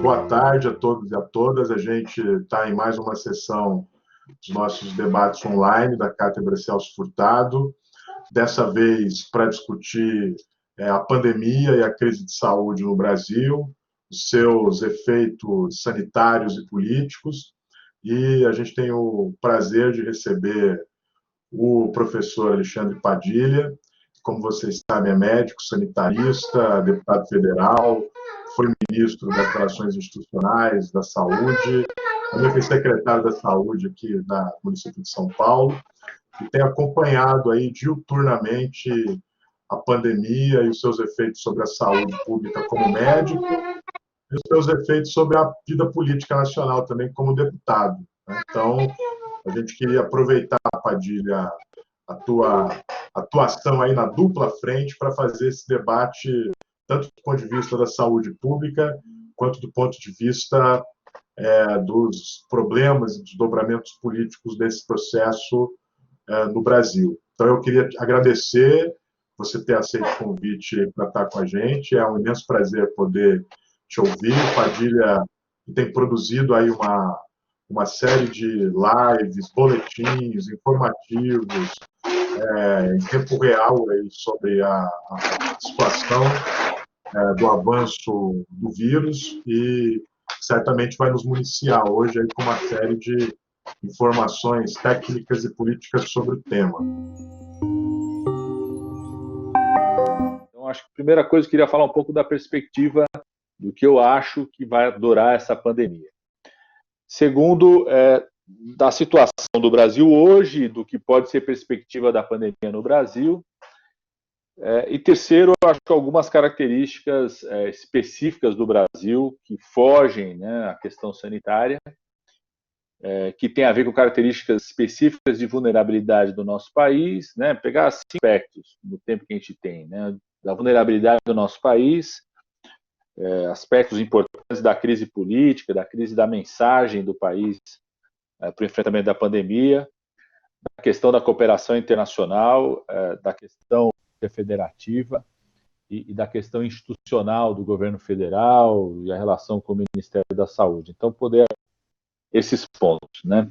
Boa tarde a todos e a todas. A gente está em mais uma sessão dos nossos debates online da Cátedra Celso Furtado, dessa vez para discutir a pandemia e a crise de saúde no Brasil, os seus efeitos sanitários e políticos. E a gente tem o prazer de receber o professor Alexandre Padilha, que, como vocês sabem, é médico, sanitarista, deputado federal, foi ministro das Relações Institucionais, da Saúde, também foi secretário da Saúde aqui do município de São Paulo, e tem acompanhado aí diuturnamente a pandemia e os seus efeitos sobre a saúde pública como médico e os seus efeitos sobre a vida política nacional também como deputado. Então, a gente queria aproveitar, Padilha, a tua atuação aí na dupla frente para fazer esse debate, tanto do ponto de vista da saúde pública, quanto do ponto de vista dos problemas e desdobramentos políticos desse processo no Brasil. Então, eu queria agradecer você ter aceito o convite para estar com a gente. É um imenso prazer poder te ouvir. Padilha tem produzido aí uma série de lives, boletins informativos em tempo real aí sobre a situação do avanço do vírus e certamente vai nos municiar hoje aí com uma série de informações técnicas e políticas sobre o tema. Então, acho que a primeira coisa eu queria falar um pouco da perspectiva do que eu acho que vai durar essa pandemia. Segundo, da situação do Brasil hoje, do que pode ser perspectiva da pandemia no Brasil. E terceiro, eu acho que algumas características específicas do Brasil que fogem, né, à questão sanitária, que tem a ver com características específicas de vulnerabilidade do nosso país, né, pegar 5 aspectos no tempo que a gente tem, né, da vulnerabilidade do nosso país, aspectos importantes da crise política, da crise da mensagem do país para o enfrentamento da pandemia, da questão da cooperação internacional, da questão federativa e da questão institucional do governo federal e a relação com o Ministério da Saúde. Então, poder esses pontos, né?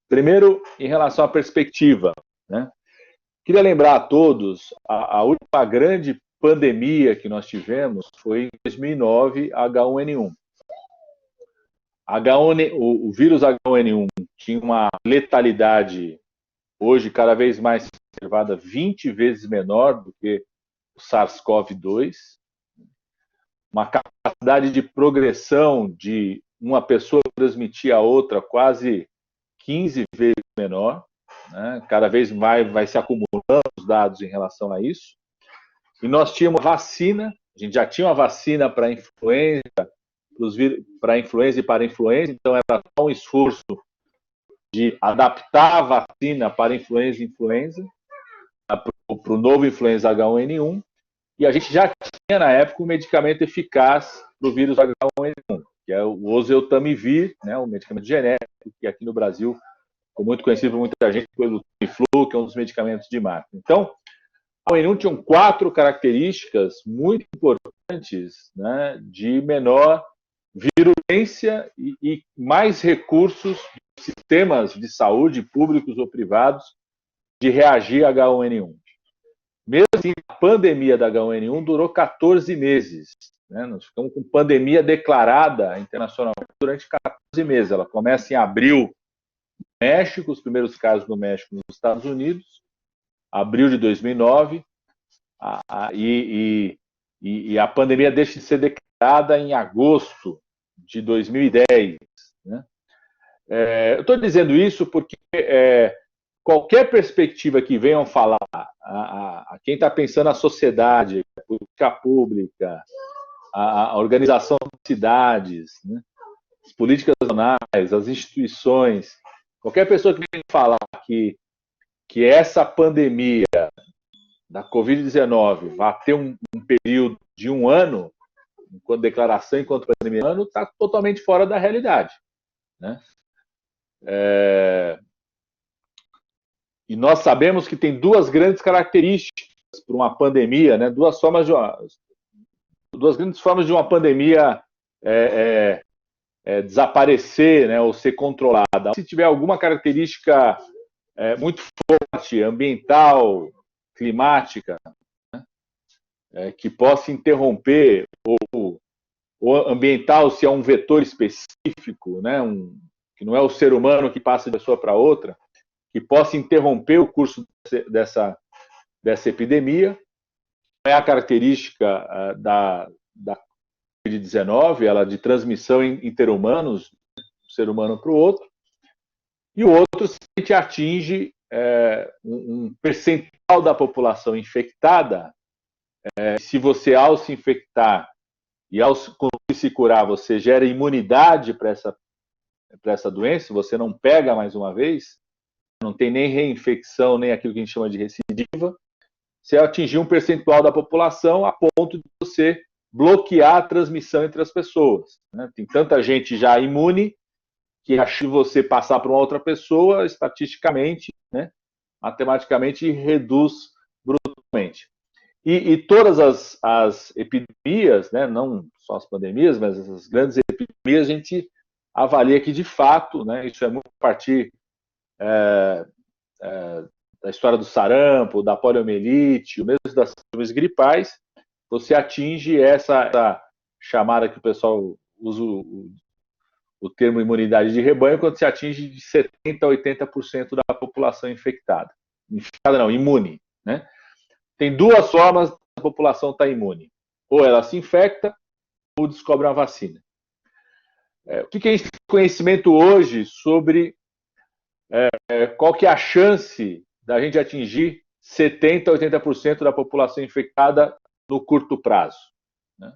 Primeiro, em relação à perspectiva, né? Queria lembrar a todos a última grande pandemia que nós tivemos foi em 2009, H1N1. O vírus H1N1 tinha uma letalidade hoje cada vez mais observada 20 vezes menor do que o SARS-CoV-2, uma capacidade de progressão de uma pessoa transmitir a outra quase 15 vezes menor, né? Cada vez mais vai se acumulando os dados em relação a isso. E nós tínhamos vacina, a gente já tinha uma vacina para influenza, para influenza e para influenza, então era só um esforço de adaptar a vacina para influenza e influenza, para o novo influenza H1N1, e a gente já tinha na época um medicamento eficaz para o vírus H1N1, que é o oseltamivir, né, um medicamento genérico, que aqui no Brasil ficou muito conhecido por muita gente pelo Tamiflu, que é um dos medicamentos de marca. Então, a H1N1 tinha 4 características muito importantes, né, de menor virulência e mais recursos de sistemas de saúde, públicos ou privados, de reagir a H1N1. Mesmo assim, a pandemia da H1N1 durou 14 meses. Né? Nós ficamos com pandemia declarada internacionalmente durante 14 meses. Ela começa em abril no México, os primeiros casos no México nos Estados Unidos, abril de 2009, e a pandemia deixa de ser declarada em agosto de 2010. Né? Eu estou dizendo isso porque qualquer perspectiva que venham falar a quem está pensando a sociedade, a política pública, a organização das cidades, né? As políticas nacionais, as instituições, qualquer pessoa que venha falar que essa pandemia da Covid-19 vai ter um período de 1 ano, enquanto declaração, enquanto pandemia, ano, está totalmente fora da realidade. Né? E nós sabemos que tem 2 grandes características para uma pandemia, né? Duas grandes formas de uma pandemia desaparecer, né, ou ser controlada. Se tiver alguma característica muito forte, ambiental, climática, né, que possa interromper, ou ambiental, se é um vetor específico, né, que não é o ser humano que passa de pessoa para outra, que possa interromper o curso dessa epidemia. É a característica da Covid-19, ela de transmissão interhumanos, do ser humano para o outro. E o outro, se a gente atinge um percentual da população infectada, se você, ao se infectar e ao conseguir se curar, você gera imunidade para essa doença, você não pega mais uma vez, não tem nem reinfecção, nem aquilo que a gente chama de recidiva, você atingir um percentual da população a ponto de você bloquear a transmissão entre as pessoas. Né? Tem tanta gente já imune que se você passar para uma outra pessoa, estatisticamente, né, matematicamente, reduz brutalmente. E todas as epidemias, né, não só as pandemias, mas as grandes epidemias, a gente avalia que, de fato, né, isso é muito a partir da história do sarampo, da poliomielite, o mesmo das síndromes gripais, você atinge essa chamada que o pessoal usa o termo imunidade de rebanho, quando se atinge de 70% a 80% da população infectada. Infectada não, imune. Né? Tem duas formas da população estar imune. Ou ela se infecta, ou descobre uma vacina. O que a gente tem conhecimento hoje sobre qual que é a chance da gente atingir 70% a 80% da população infectada no curto prazo? Né?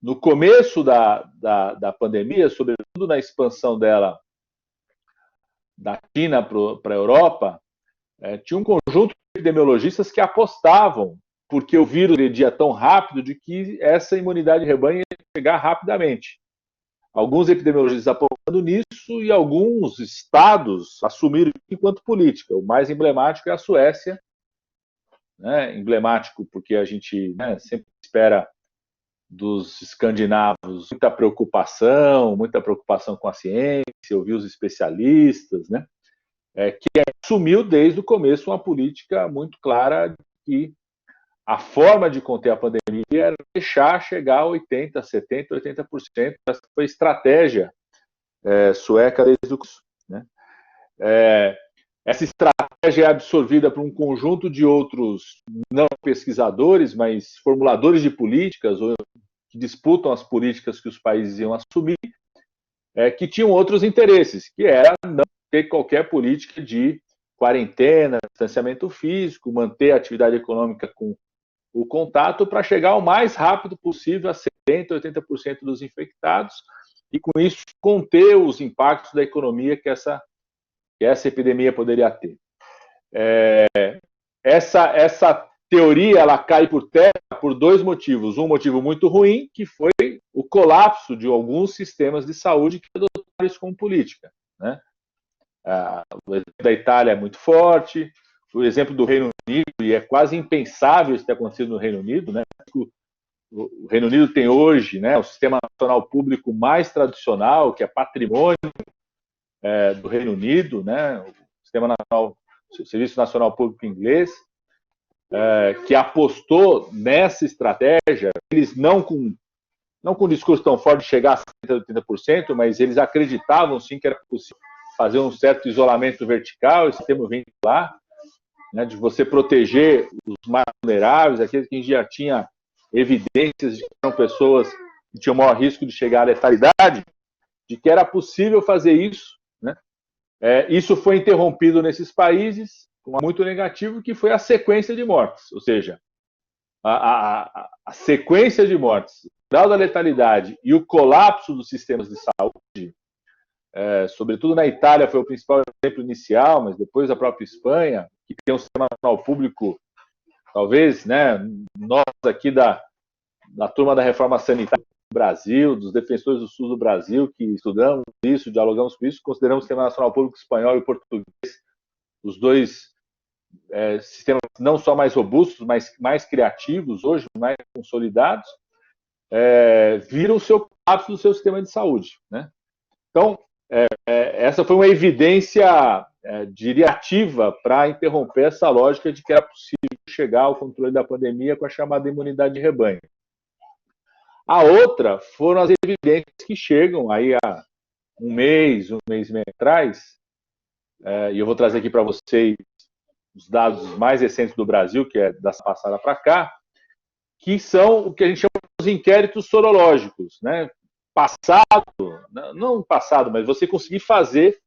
No começo da pandemia, sobretudo na expansão dela da China para a Europa, tinha um conjunto de epidemiologistas que apostavam, porque o vírus agredia tão rápido, de que essa imunidade de rebanho ia chegar rapidamente. Alguns epidemiologistas apostando nisso e alguns estados assumiram enquanto política. O mais emblemático é a Suécia, né? Emblemático porque a gente, né, sempre espera dos escandinavos muita preocupação com a ciência, ouvir os especialistas, né? Que assumiu desde o começo uma política muito clara de que a forma de conter a pandemia era deixar chegar a 80%, 70%, 80%. Essa foi a estratégia sueca desde o começo. Né? Essa estratégia é absorvida por um conjunto de outros, não pesquisadores, mas formuladores de políticas, ou que disputam as políticas que os países iam assumir, que tinham outros interesses, que era não ter qualquer política de quarentena, distanciamento físico, manter a atividade econômica com o contato para chegar o mais rápido possível a 70%, 80% dos infectados e, com isso, conter os impactos da economia que essa epidemia poderia ter. Essa teoria ela cai por terra por dois motivos. Um motivo muito ruim, que foi o colapso de alguns sistemas de saúde que adotaram isso como política. Né? O exemplo da Itália é muito forte, o exemplo do Reino Unido, e é quase impensável isso ter acontecido no Reino Unido. Né? O Reino Unido tem hoje, né, o sistema nacional público mais tradicional, que é patrimônio do Reino Unido, né, o Serviço Nacional Público Inglês, que apostou nessa estratégia. Eles não com um discurso tão forte de chegar a 70%, 80%, mas eles acreditavam sim que era possível fazer um certo isolamento vertical, esse termo vem de lá, né, de você proteger os mais vulneráveis, aqueles que já tinha evidências de que eram pessoas que tinham maior risco de chegar à letalidade, de que era possível fazer isso. Né? Isso foi interrompido nesses países, com muito negativo, que foi a sequência de mortes, ou seja, a sequência de mortes, o grau da letalidade e o colapso dos sistemas de saúde, sobretudo na Itália foi o principal exemplo inicial, mas depois a própria Espanha, que tem um sistema nacional público, talvez, né, nós aqui da turma da reforma sanitária do Brasil, dos defensores do SUS do Brasil, que estudamos isso, dialogamos com isso, consideramos o sistema nacional público espanhol e português os dois sistemas não só mais robustos, mas mais criativos hoje, mais consolidados, viram o seu colapso do seu sistema de saúde, né? Então, essa foi uma evidência, diria, ativa para interromper essa lógica de que era possível chegar ao controle da pandemia com a chamada imunidade de rebanho. A outra foram as evidências que chegam aí há um mês e meio atrás, e eu vou trazer aqui para vocês os dados mais recentes do Brasil, que é da passada para cá, que são o que a gente chama de inquéritos sorológicos, né? Não passado, mas você conseguir fazer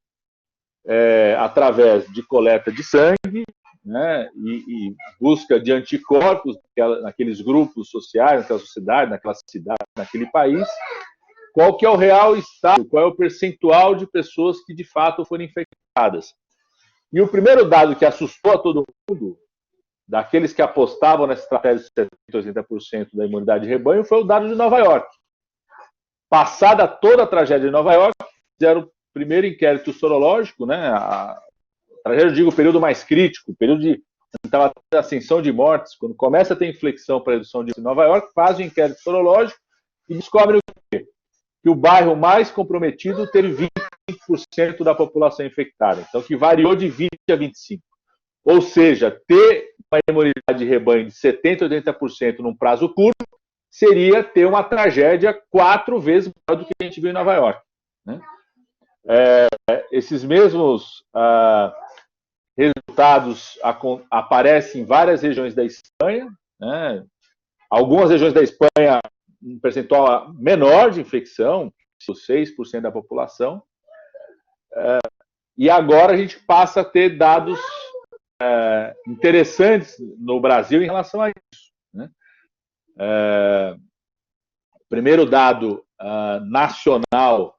através de coleta de sangue, né, e busca de anticorpos naqueles grupos sociais, naquela sociedade, naquela cidade, naquele país, qual que é o real estado, qual é o percentual de pessoas que de fato foram infectadas. E o primeiro dado que assustou a todo mundo, daqueles que apostavam nessa estratégia de 70%, 80% da imunidade de rebanho, foi o dado de Nova York. Passada toda a tragédia de Nova York, fizeram o primeiro inquérito sorológico, né? A tragédia, eu digo, o período mais crítico, o período de estava a ascensão de mortes, quando começa a ter inflexão para a redução de Nova York, faz o inquérito sorológico e descobre o quê? Que o bairro mais comprometido teve 25% da população infectada, então que variou de 20% a 25%. Ou seja, ter uma imunidade de rebanho de 70% a 80% num prazo curto seria ter uma tragédia 4 vezes maior do que a gente viu em Nova York, né? Esses mesmos resultados aparecem em várias regiões da Espanha, né? Algumas regiões da Espanha, um percentual menor de infecção, 6% da população, e agora a gente passa a ter dados interessantes no Brasil em relação a isso, né? O primeiro dado nacional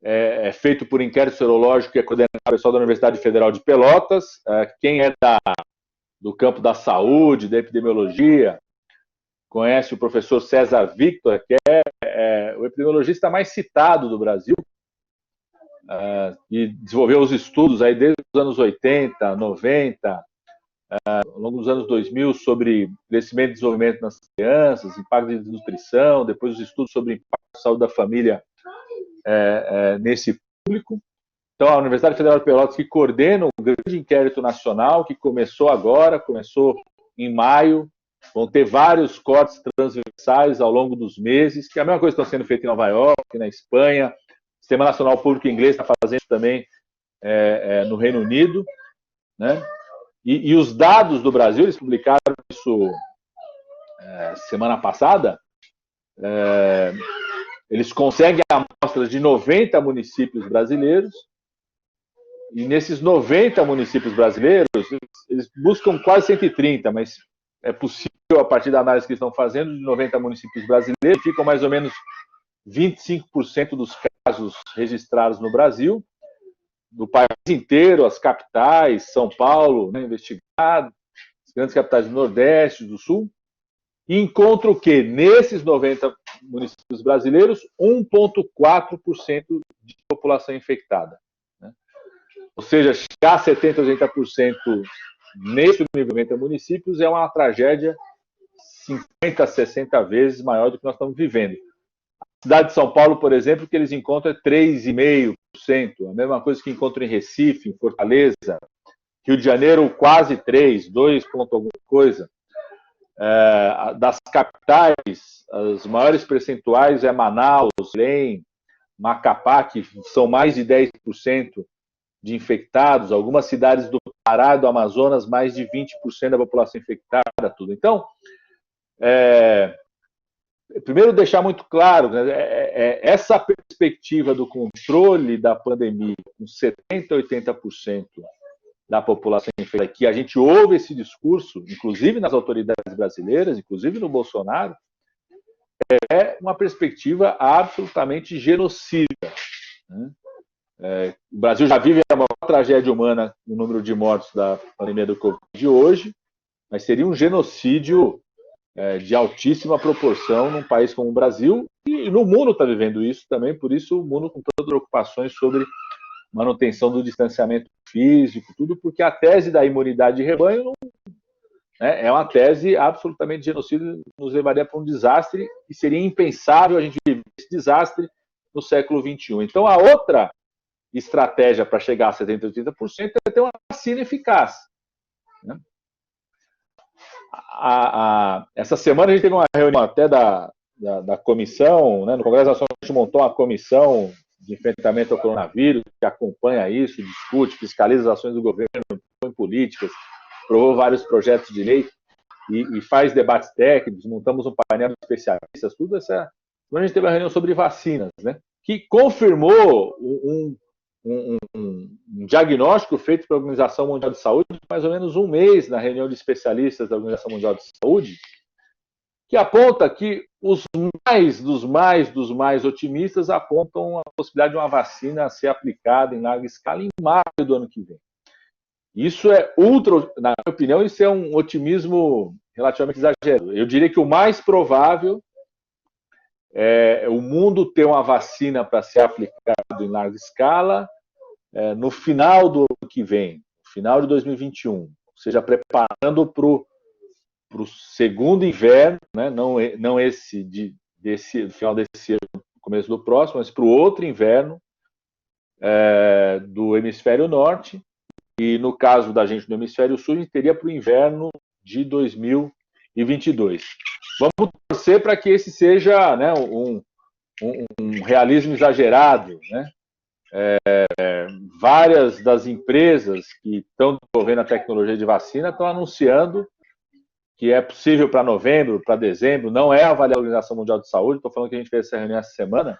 é feito por inquérito serológico, que é coordenado pelo pessoal da Universidade Federal de Pelotas. Quem é do campo da saúde, da epidemiologia, conhece o professor César Victor, que é o epidemiologista mais citado do Brasil, e desenvolveu os estudos aí desde os anos 80, 90, ao longo dos anos 2000, sobre crescimento e desenvolvimento nas crianças, impacto de nutrição, depois os estudos sobre impacto da saúde da família nesse público. Então, a Universidade Federal de Pelotas, que coordena um grande inquérito nacional, que começou em maio, vão ter vários cortes transversais ao longo dos meses, que é a mesma coisa que estão sendo feitos em Nova York, na Espanha. O Sistema Nacional Público Inglês está fazendo também no Reino Unido, né? E os dados do Brasil, eles publicaram isso semana passada, eles conseguem amostras de 90 municípios brasileiros, e nesses 90 municípios brasileiros, eles buscam quase 130, mas é possível, a partir da análise que estão fazendo, de 90 municípios brasileiros, ficam mais ou menos 25% dos casos registrados no Brasil, do país inteiro, as capitais, São Paulo, né, investigado, as grandes capitais do Nordeste, do Sul, e encontra o quê? Nesses 90 municípios brasileiros, 1,4% de população infectada, né? Ou seja, chegar a 70%, 80% nesses 90 municípios é uma tragédia 50, 60 vezes maior do que nós estamos vivendo. A cidade de São Paulo, por exemplo, que eles encontram é 3,5%, a mesma coisa que encontram em Recife, em Fortaleza, Rio de Janeiro quase 3%, 2 ponto alguma coisa. Das capitais, as maiores percentuais é Manaus, Belém, Macapá, que são mais de 10% de infectados, algumas cidades do Pará e do Amazonas, mais de 20% da população infectada, tudo. Então, primeiro deixar muito claro, né, essa perspectiva do controle da pandemia com 70%, 80% da população infectada, que a gente ouve esse discurso, inclusive nas autoridades brasileiras, inclusive no Bolsonaro, é uma perspectiva absolutamente genocida, né? O Brasil já vive a maior tragédia humana no número de mortos da pandemia do Covid de hoje, mas seria um genocídio de altíssima proporção num país como o Brasil, e no mundo está vivendo isso também, por isso o mundo com tantas preocupações sobre manutenção do distanciamento físico, tudo, porque a tese da imunidade de rebanho né, é uma tese absolutamente genocida, nos levaria para um desastre e seria impensável a gente viver esse desastre no século XXI. Então, a outra estratégia para chegar a 70%, 80% é ter uma vacina eficaz. Né? Essa semana a gente teve uma reunião até da comissão, né, no Congresso Nacional a gente montou uma comissão de enfrentamento ao coronavírus, que acompanha isso, discute, fiscaliza as ações do governo, põe políticas, aprovou vários projetos de lei e faz debates técnicos, montamos um painel de especialistas, tudo essa. A gente teve uma reunião sobre vacinas, né, que confirmou um diagnóstico feito pela Organização Mundial de Saúde, mais ou menos um mês na reunião de especialistas da Organização Mundial de Saúde, que aponta que os mais otimistas apontam a possibilidade de uma vacina a ser aplicada em larga escala em maio do ano que vem. Isso é na minha opinião, isso é um otimismo relativamente exagerado. Eu diria que o mais provável é o mundo ter uma vacina para ser aplicada em larga escala no final do ano que vem, no final de 2021, ou seja, preparando para o segundo inverno, né? Não esse final desse ano, começo do próximo, mas para o outro inverno do hemisfério norte, e no caso da gente do hemisfério sul, a gente teria para o inverno de 2022. Vamos torcer para que esse seja, né, um realismo exagerado, né? Várias das empresas que estão desenvolvendo a tecnologia de vacina estão anunciando que é possível para novembro, para dezembro, não é avaliada a Organização Mundial de Saúde, estou falando que a gente fez essa reunião essa semana,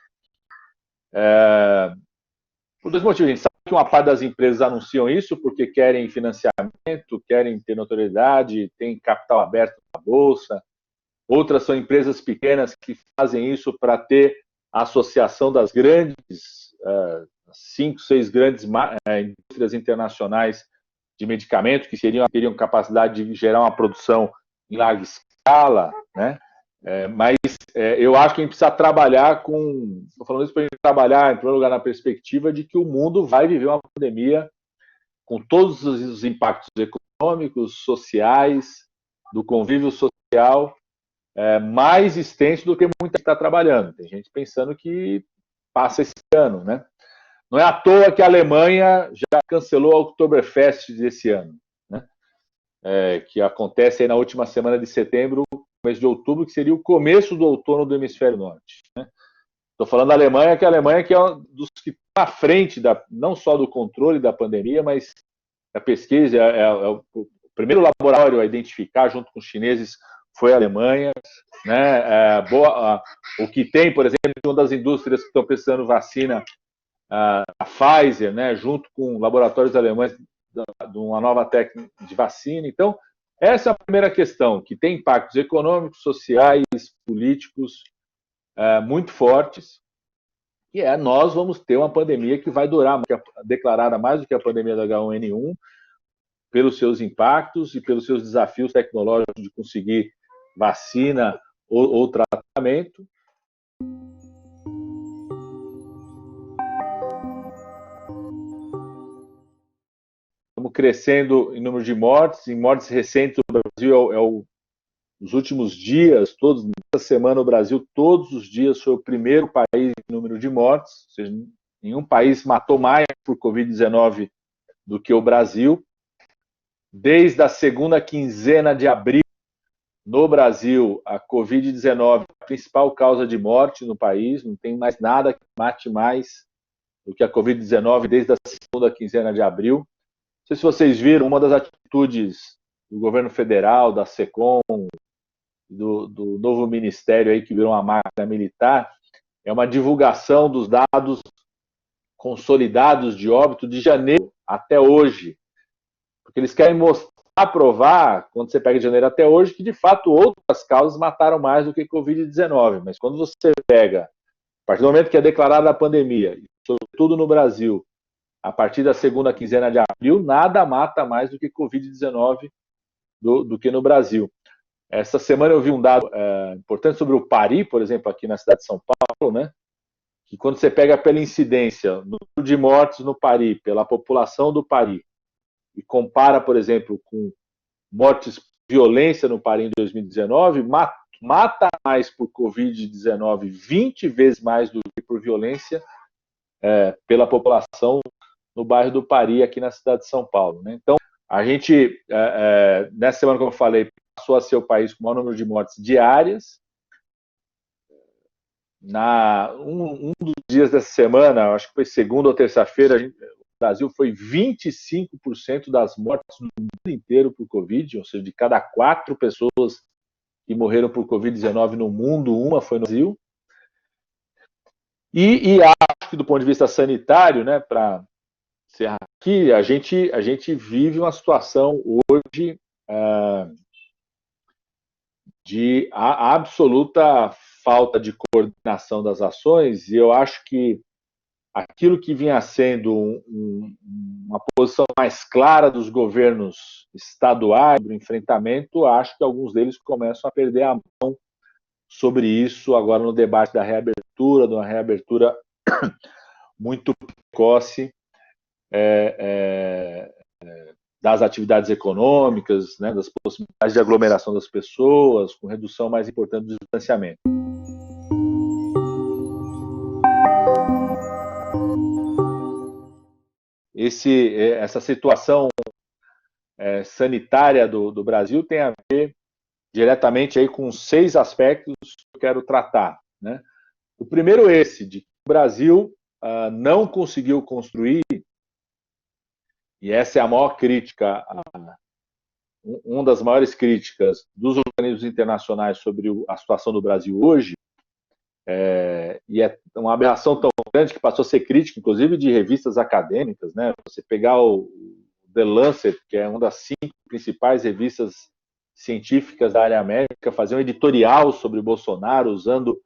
por dois motivos. A gente sabe que uma parte das empresas anunciam isso porque querem financiamento, querem ter notoriedade, tem capital aberto na Bolsa. Outras são empresas pequenas que fazem isso para ter a associação das grandes, 5, 6 grandes indústrias internacionais de medicamentos que teriam capacidade de gerar uma produção em larga escala, né? Mas eu acho que a gente precisa trabalhar estou falando isso para a gente trabalhar, em primeiro lugar, na perspectiva de que o mundo vai viver uma pandemia com todos os impactos econômicos, sociais, do convívio social, mais extenso do que muita gente está trabalhando. Tem gente pensando que passa esse ano, né? Não é à toa que a Alemanha já cancelou a Oktoberfest desse ano, né? Que acontece aí na última semana de setembro, mês de outubro, que seria o começo do outono do hemisfério norte. Estou falando da Alemanha, que é um dos que está à frente, não só do controle da pandemia, mas da pesquisa. O primeiro laboratório a identificar, junto com os chineses, foi a Alemanha. Né? O que tem, por exemplo, uma das indústrias que estão precisando vacina, a Pfizer, né, junto com laboratórios alemães de uma nova técnica de vacina. Então, essa é a primeira questão, que tem impactos econômicos, sociais, políticos muito fortes, que nós vamos ter uma pandemia que vai durar, declarada mais do que a pandemia da H1N1, pelos seus impactos e pelos seus desafios tecnológicos de conseguir vacina ou tratamento. Estamos crescendo em número de mortes, em mortes recentes no Brasil nos últimos dias, nessa semana o Brasil todos os dias foi o primeiro país em número de mortes, ou seja, nenhum país matou mais por Covid-19 do que o Brasil. Desde a segunda quinzena de abril, no Brasil, a Covid-19 é a principal causa de morte no país, não tem mais nada que mate mais do que a Covid-19 desde a segunda quinzena de abril. Não sei se vocês viram, uma das atitudes do governo federal, da SECOM, do novo ministério aí que virou uma máquina militar, é uma divulgação dos dados consolidados de óbito de janeiro até hoje. Porque eles querem provar, quando você pega de janeiro até hoje, que de fato outras causas mataram mais do que Covid-19. Mas quando você pega, a partir do momento que é declarada a pandemia, sobretudo no Brasil, a partir da segunda quinzena de abril, nada mata mais do que Covid-19 do que no Brasil. Essa semana eu vi um dado importante sobre o Pari, por exemplo, aqui na cidade de São Paulo, né? Que quando você pega pela incidência no número de mortes no Pari, pela população do Pari, e compara, por exemplo, com mortes violência no Pará em 2019 mata mais por Covid-19 20 vezes mais do que por violência pela população no bairro do Pari, aqui na cidade de São Paulo, né? Então, a gente, nessa semana, como eu falei, passou a ser o país com o maior número de mortes diárias. Um dos dias dessa semana, acho que foi segunda ou terça-feira, o Brasil foi 25% das mortes no mundo inteiro por Covid, ou seja, de cada 4 pessoas que morreram por Covid-19 no mundo, uma foi no Brasil. E acho que do ponto de vista sanitário, né, para encerrar aqui, a gente vive uma situação hoje de absoluta falta de coordenação das ações, e eu acho que aquilo que vinha sendo uma posição mais clara dos governos estaduais do enfrentamento, acho que alguns deles começam a perder a mão sobre isso agora no debate da reabertura, de uma reabertura muito precoce das atividades econômicas, né, das possibilidades de aglomeração das pessoas, com redução mais importante do distanciamento. Essa situação sanitária do Brasil tem a ver diretamente aí com 6 aspectos que eu quero tratar, né? O primeiro de que o Brasil não conseguiu construir, e essa é a maior crítica, uma das maiores críticas dos organismos internacionais sobre a situação do Brasil hoje, e é uma aberração tão grande que passou a ser crítica, inclusive, de revistas acadêmicas, né? Você pegar o The Lancet, que é uma das 5 principais revistas científicas da área médica, fazer um editorial sobre o Bolsonaro, usando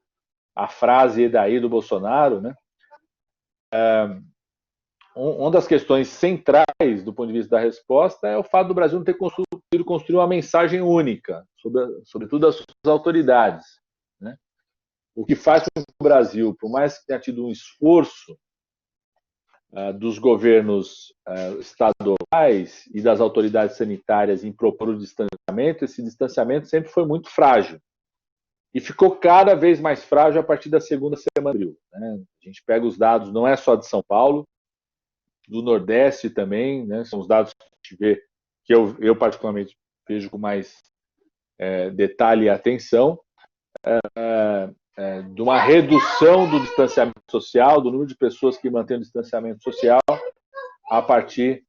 a frase daí do Bolsonaro, né? Uma das questões centrais do ponto de vista da resposta é o fato do Brasil não ter conseguido construir uma mensagem única, sobretudo das suas autoridades, né? O que faz com que o Brasil, por mais que tenha tido um esforço dos governos estaduais e das autoridades sanitárias em propor o distanciamento, esse distanciamento sempre foi muito frágil. E ficou cada vez mais frágil a partir da segunda semana de abril, né? A gente pega os dados, não é só de São Paulo, do Nordeste também, né? São os dados que a gente vê, que eu particularmente vejo com mais detalhe e atenção, de uma redução do distanciamento social, do número de pessoas que mantêm o distanciamento social a partir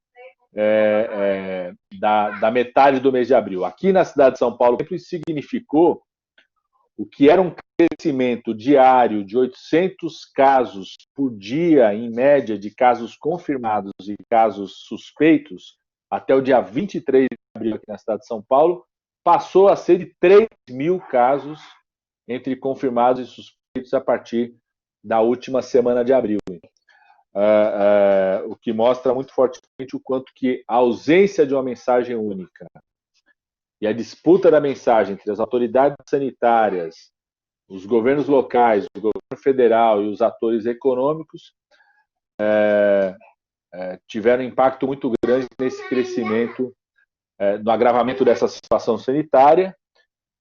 da metade do mês de abril. Aqui na cidade de São Paulo, isso significou o que era um crescimento diário de 800 casos por dia, em média, de casos confirmados e casos suspeitos, até o dia 23 de abril aqui na cidade de São Paulo, passou a ser de 3.000 casos entre confirmados e suspeitos a partir da última semana de abril. O que mostra muito fortemente o quanto que a ausência de uma mensagem única e a disputa da mensagem entre as autoridades sanitárias, os governos locais, o governo federal e os atores econômicos tiveram um impacto muito grande nesse crescimento, no agravamento dessa situação sanitária,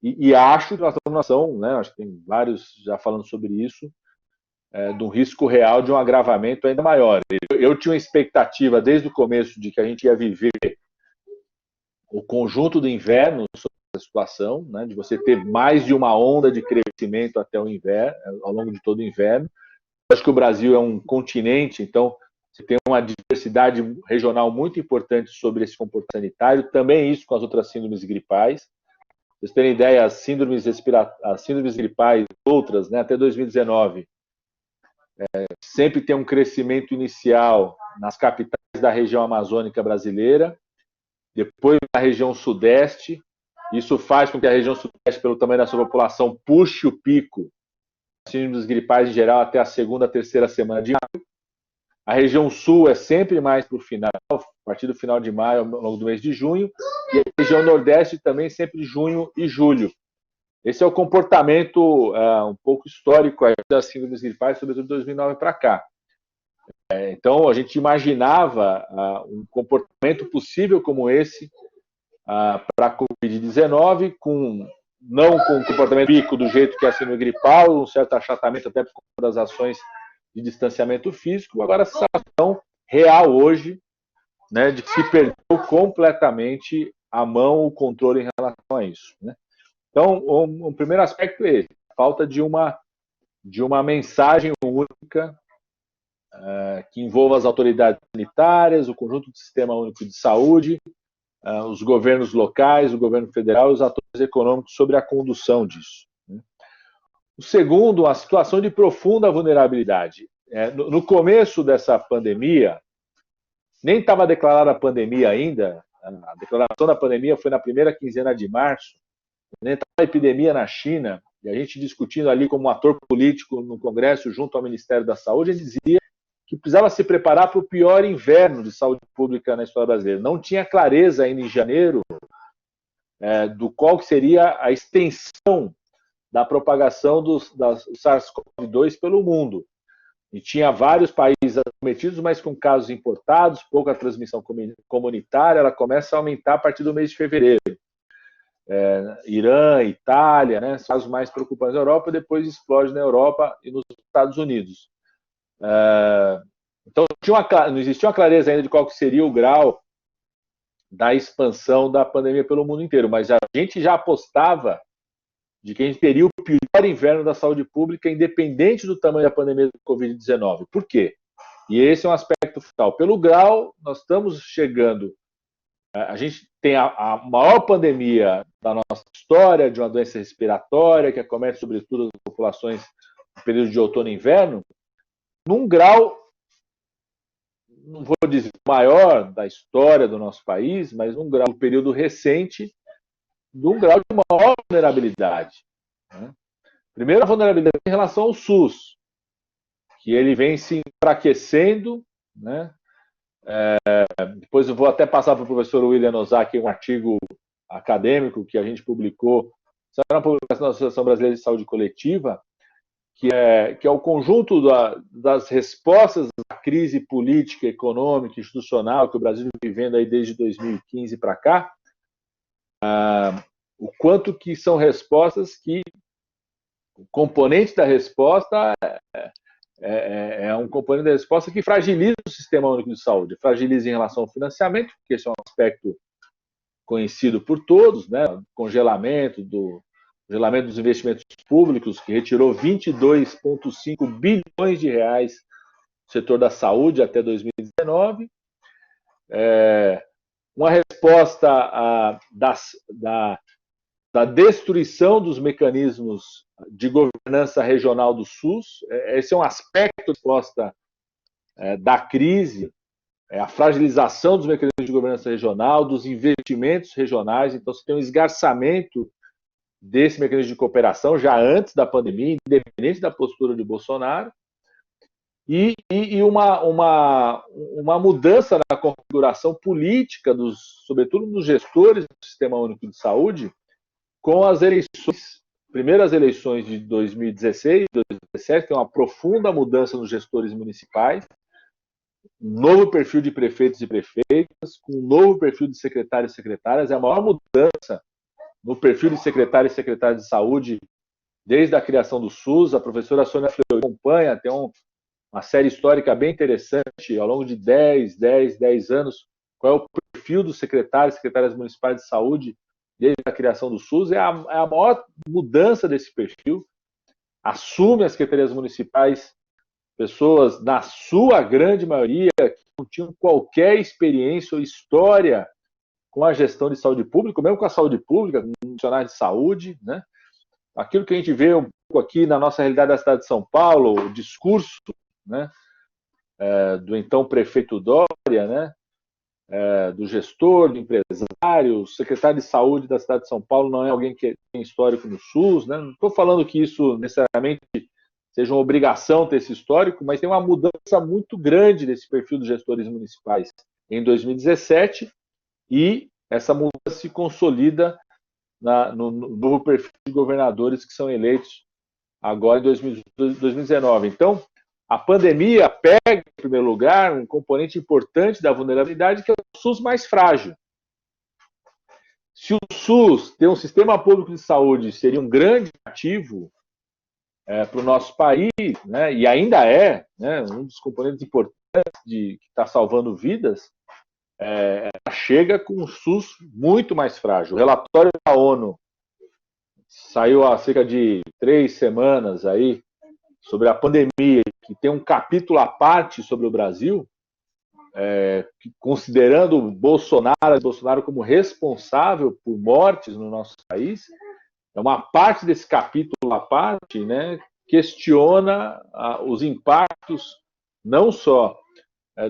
e acho que nós estamos numa situação, né, acho que tem vários já falando sobre isso, de um risco real de um agravamento ainda maior. Eu tinha uma expectativa desde o começo de que a gente ia viver o conjunto do inverno sobre essa situação, né, de você ter mais de uma onda de crescimento até o inverno, ao longo de todo o inverno. Eu acho que o Brasil é um continente, então você tem uma diversidade regional muito importante sobre esse comportamento sanitário, também isso com as outras síndromes gripais. Pra vocês terem ideia, as síndromes gripais, outras, né, até 2019, sempre tem um crescimento inicial nas capitais da região amazônica brasileira, depois na região sudeste. Isso faz com que a região sudeste, pelo tamanho da sua população, puxe o pico das síndromes gripais em geral até a segunda, terceira semana de maio. A região sul é sempre mais para o final, a partir do final de maio, ao longo do mês de junho, e a região nordeste também sempre junho e julho. Esse é o comportamento um pouco histórico das síndromes gripais, sobretudo de 2009 para cá. Então, a gente imaginava um comportamento possível como esse para a Covid-19, não com o comportamento pico do jeito que é a síndrome gripal, um certo achatamento até por conta das ações de distanciamento físico. Agora, essa ação real hoje, né, de que se perdeu completamente a mão, o controle em relação a isso, né? Então, o primeiro aspecto é esse, a falta de uma mensagem única que envolva as autoridades sanitárias, o conjunto do Sistema Único de Saúde, os governos locais, o governo federal e os atores econômicos sobre a condução disso, né? O segundo, a situação de profunda vulnerabilidade. No começo dessa pandemia, nem estava declarada a pandemia ainda, a declaração da pandemia foi na primeira quinzena de março, nem estava a epidemia na China, e a gente discutindo ali como um ator político no Congresso, junto ao Ministério da Saúde, ele dizia que precisava se preparar para o pior inverno de saúde pública na história brasileira. Não tinha clareza ainda em janeiro do qual seria a extensão da propagação do SARS-CoV-2 pelo mundo. E tinha vários países acometidos, mas com casos importados, pouca transmissão comunitária, ela começa a aumentar a partir do mês de fevereiro. Irã, Itália, né, são os mais preocupantes na Europa, depois explode na Europa e nos Estados Unidos. Então, não existia uma clareza ainda de qual que seria o grau da expansão da pandemia pelo mundo inteiro, mas a gente já apostava de que a gente teria o pior inverno da saúde pública, independente do tamanho da pandemia do Covid-19. Por quê? E esse é um aspecto fundamental. Pelo grau, nós estamos chegando. A gente tem a maior pandemia da nossa história, de uma doença respiratória, que acomete sobretudo as populações no período de outono e inverno, num grau, não vou dizer maior da história do nosso país, mas num grau, um período recente, de um grau de maior vulnerabilidade, né? Primeiro, a vulnerabilidade em relação ao SUS, que ele vem se enfraquecendo, né? Depois eu vou até passar para o professor William Ozaki um artigo acadêmico que a gente publicou, saiu na publicação da Associação Brasileira de Saúde Coletiva, que é o conjunto das respostas à crise política, econômica, institucional que o Brasil vem vivendo aí desde 2015 para cá, o quanto que são respostas que o componente da resposta é um componente da resposta que fragiliza o Sistema Único de Saúde, fragiliza em relação ao financiamento, porque esse é um aspecto conhecido por todos, né? Congelamento dos investimentos públicos, que retirou 22,5 bilhões de reais do setor da saúde até 2019. Uma resposta da destruição dos mecanismos de governança regional do SUS. Esse é um aspecto da resposta da crise, a fragilização dos mecanismos de governança regional, dos investimentos regionais. Então, você tem um esgarçamento desse mecanismo de cooperação já antes da pandemia, independente da postura de Bolsonaro, e uma mudança na configuração política, sobretudo dos gestores do Sistema Único de Saúde, com as primeiras eleições de 2016, 2017, tem uma profunda mudança nos gestores municipais, um novo perfil de prefeitos e prefeitas, com um novo perfil de secretários e secretárias. É a maior mudança no perfil de secretário e secretária de saúde desde a criação do SUS. A professora Sônia Fleury acompanha, tem uma série histórica bem interessante, ao longo de 10 anos, qual é o perfil dos secretários e secretárias municipais de saúde desde a criação do SUS. É a maior mudança desse perfil. Assume as secretarias municipais pessoas, na sua grande maioria, que não tinham qualquer experiência ou história com a gestão de saúde pública, mesmo com a saúde pública, com profissionais de saúde, né? Aquilo que a gente vê um pouco aqui na nossa realidade da cidade de São Paulo, o discurso, né, do então prefeito Dória, né, do gestor, do empresário, o secretário de saúde da cidade de São Paulo não é alguém que tem histórico no SUS, né? Não estou falando que isso necessariamente seja uma obrigação ter esse histórico, mas tem uma mudança muito grande desse perfil dos gestores municipais em 2017, e essa mudança se consolida no novo perfil de governadores que são eleitos agora em 2019. Então, a pandemia pega, em primeiro lugar, um componente importante da vulnerabilidade, que é o SUS mais frágil. Se o SUS ter um sistema público de saúde seria um grande ativo para o nosso país, né, e ainda é, né, um dos componentes importantes que está salvando vidas, chega com um SUS muito mais frágil. O relatório da ONU saiu há cerca de 3 semanas aí, sobre a pandemia, que tem um capítulo à parte sobre o Brasil, considerando o Bolsonaro como responsável por mortes no nosso país. Uma parte desse capítulo à parte, né, questiona os impactos não só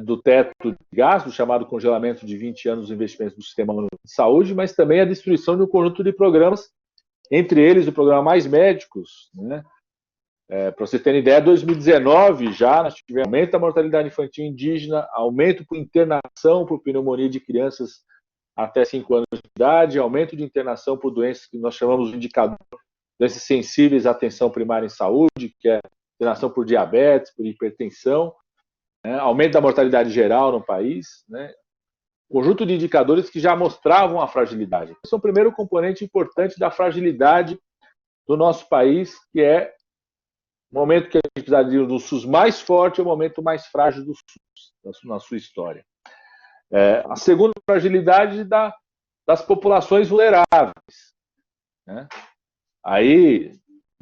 do teto de gastos, chamado congelamento de 20 anos dos investimentos do Sistema Único de Saúde, mas também a destruição de um conjunto de programas, entre eles o programa Mais Médicos, né? Para você ter ideia, 2019 já nós tivemos aumento da mortalidade infantil indígena, aumento por internação por pneumonia de crianças até 5 anos de idade, aumento de internação por doenças que nós chamamos de indicador, doenças sensíveis à atenção primária em saúde, que é internação por diabetes, por hipertensão, né? Aumento da mortalidade geral no país, né? Conjunto de indicadores que já mostravam a fragilidade. Esse é o primeiro componente importante da fragilidade do nosso país, que é o momento que a gente precisaria do SUS mais forte, é o momento mais frágil do SUS, na sua história. A segunda fragilidade das populações vulneráveis, né? Aí,